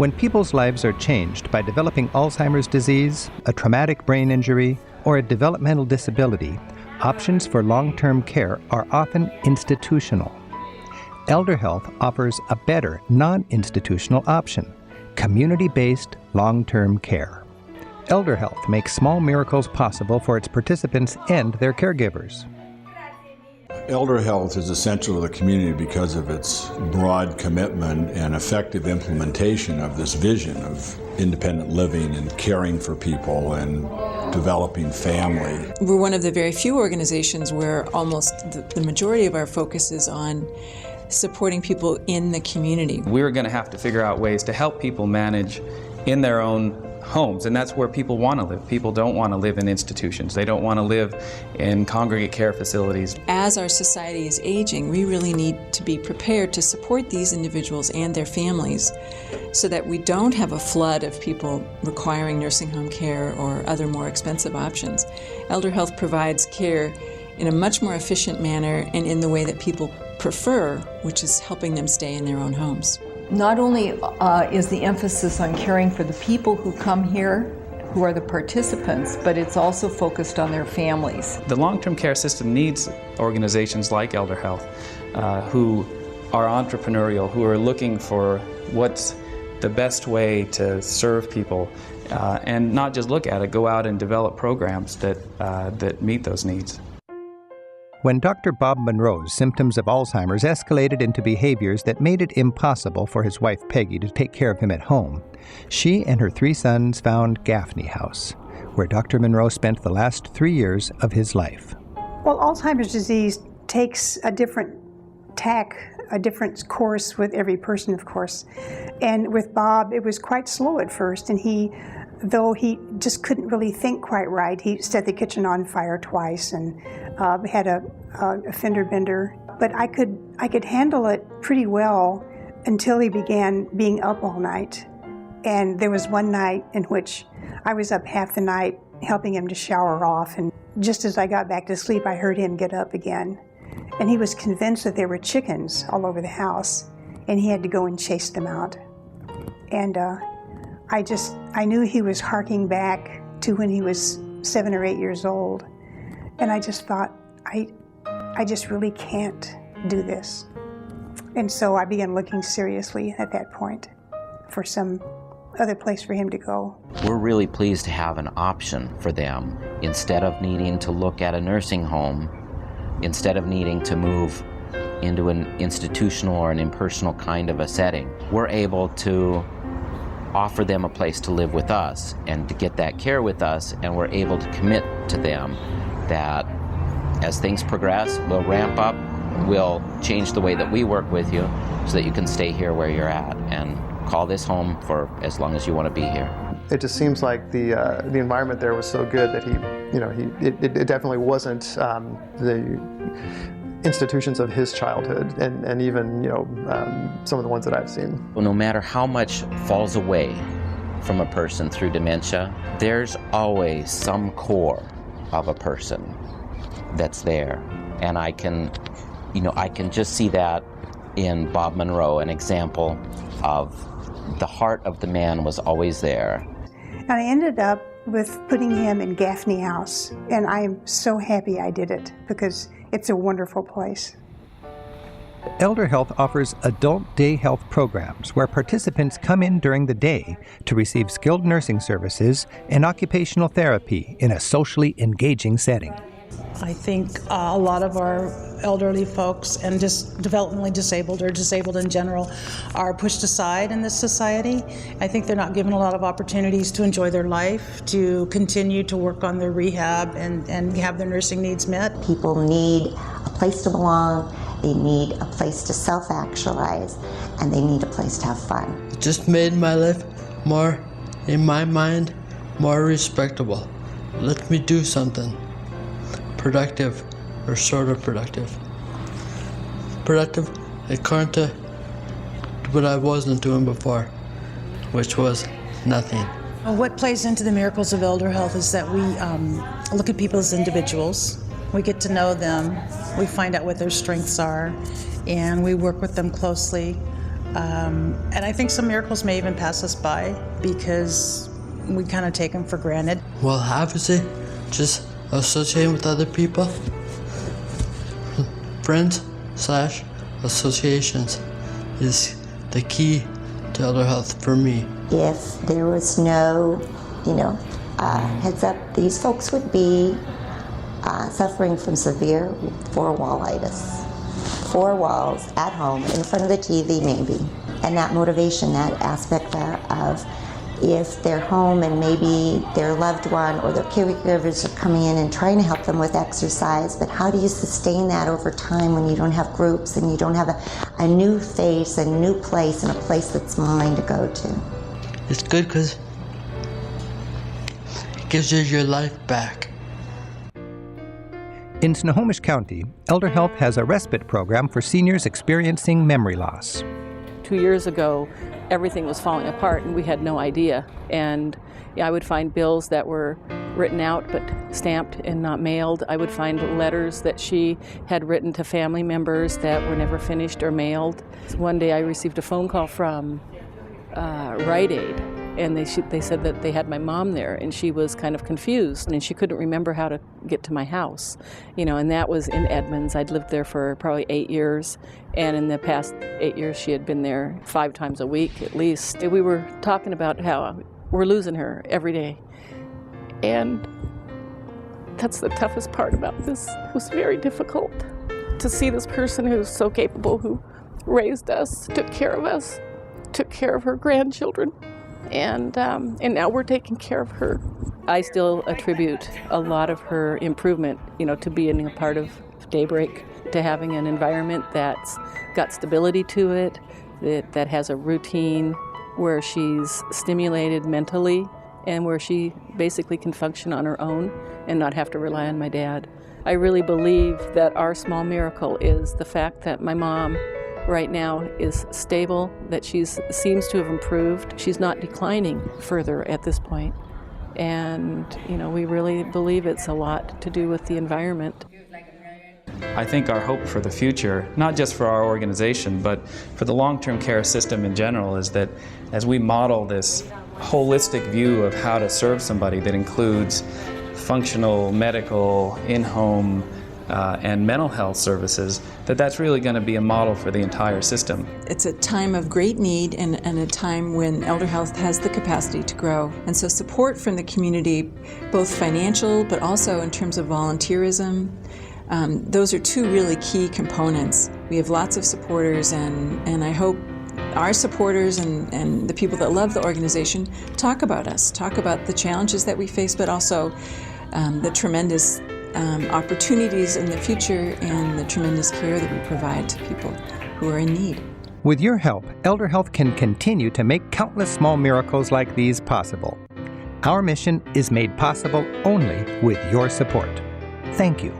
When people's lives are changed by developing Alzheimer's disease, a traumatic brain injury, or a developmental disability, options for long-term care are often institutional. ElderHealth offers a better non-institutional option, community-based long-term care. ElderHealth makes small miracles possible for its participants and their caregivers. ElderHealth is essential to the community because of its broad commitment and effective implementation of this vision of independent living and caring for people and developing family. We're one of the very few organizations where almost the majority of our focus is on supporting people in the community. We're going to have to figure out ways to help people manage in their own homes, and that's where people want to live. People don't want to live in institutions. They don't want to live in congregate care facilities. As our society is aging, we really need to be prepared to support these individuals and their families so that we don't have a flood of people requiring nursing home care or other more expensive options. ElderHealth provides care in a much more efficient manner and in the way that people prefer, which is helping them stay in their own homes. Not only is the emphasis on caring for the people who come here, who are the participants, but it's also focused on their families. The long-term care system needs organizations like ElderHealth who are entrepreneurial, who are looking for what's the best way to serve people, and not just look at it, go out and develop programs that meet those needs. When Dr. Bob Monroe's symptoms of Alzheimer's escalated into behaviors that made it impossible for his wife Peggy to take care of him at home, she and her 3 sons found Gaffney House, where Dr. Monroe spent the last 3 years of his life. Well, Alzheimer's disease takes a different tack, a different course with every person, of course. And with Bob, it was quite slow at first, and though he just couldn't really think quite right, he set the kitchen on fire twice and had a fender bender. But I could handle it pretty well until he began being up all night. And there was one night in which I was up half the night helping him to shower off, and just as I got back to sleep, I heard him get up again. And he was convinced that there were chickens all over the house, and he had to go and chase them out. And I knew he was harking back to when he was 7 or 8 years old. And I just thought, I just really can't do this. And so I began looking seriously at that point for some other place for him to go. We're really pleased to have an option for them. Instead of needing to look at a nursing home, instead of needing to move into an institutional or an impersonal kind of a setting, we're able to offer them a place to live with us and to get that care with us, and we're able to commit to them that as things progress, we'll ramp up, we'll change the way that we work with you so that you can stay here where you're at and call this home for as long as you want to be here. It just seems like the environment there was so good that it definitely wasn't the institutions of his childhood, and even some of the ones that I've seen. Well, no matter how much falls away from a person through dementia, there's always some core of a person that's there, and I can just see that in Bob Monroe, an example of the heart of the man was always there. And I ended up with putting him in Gaffney House, and I am so happy I did it because it's a wonderful place. ElderHealth offers adult day health programs where participants come in during the day to receive skilled nursing services and occupational therapy in a socially engaging setting. I think a lot of our elderly folks and just developmentally disabled or disabled in general are pushed aside in this society. I think they're not given a lot of opportunities to enjoy their life, to continue to work on their rehab and have their nursing needs met. People need a place to belong, they need a place to self-actualize, and they need a place to have fun. It just made my life more, in my mind, more respectable. Let me do something productive or sort of productive. Productive according to what I wasn't doing before, which was nothing. What plays into the miracles of ElderHealth is that we look at people as individuals. We get to know them, we find out what their strengths are, and we work with them closely And I think some miracles may even pass us by because we kind of take them for granted. Well, obviously, just associating with other people, friends/associations is the key to ElderHealth for me. If there was no, heads up, these folks would be suffering from severe four-wallitis. 4 walls at home, in front of the TV maybe. And that motivation, that aspect of if they're home and maybe their loved one or their caregivers are coming in and trying to help them with exercise, but how do you sustain that over time when you don't have groups and you don't have a new face, a new place, and a place that's mine to go to? It's good because it gives you your life back. In Snohomish County, ElderHealth has a respite program for seniors experiencing memory loss. 2 years ago, everything was falling apart and we had no idea. And I would find bills that were written out but stamped and not mailed. I would find letters that she had written to family members that were never finished or mailed. One day I received a phone call from Rite Aid, and they said that they had my mom there, and she was kind of confused, and she couldn't remember how to get to my house. And that was in Edmonds. I'd lived there for probably 8 years, and in the past 8 years she had been there 5 times a week at least. We were talking about how we're losing her every day, and that's the toughest part about this. It was very difficult to see this person who's so capable, who raised us, took care of us, took care of her grandchildren, and now we're taking care of her. I still attribute a lot of her improvement, to being a part of Daybreak, to having an environment that's got stability to it, that has a routine where she's stimulated mentally and where she basically can function on her own and not have to rely on my dad. I really believe that our small miracle is the fact that my mom right now is stable, that she seems to have improved. She's not declining further at this point. And, we really believe it's a lot to do with the environment. I think our hope for the future, not just for our organization, but for the long-term care system in general, is that as we model this holistic view of how to serve somebody that includes functional, medical, in-home, and mental health services, that's really going to be a model for the entire system. It's a time of great need and a time when ElderHealth has the capacity to grow. And so support from the community, both financial but also in terms of volunteerism, those are 2 really key components. We have lots of supporters, and I hope our supporters and the people that love the organization talk about us, talk about the challenges that we face, but also the tremendous opportunities in the future and the tremendous care that we provide to people who are in need. With your help, ElderHealth can continue to make countless small miracles like these possible. Our mission is made possible only with your support. Thank you.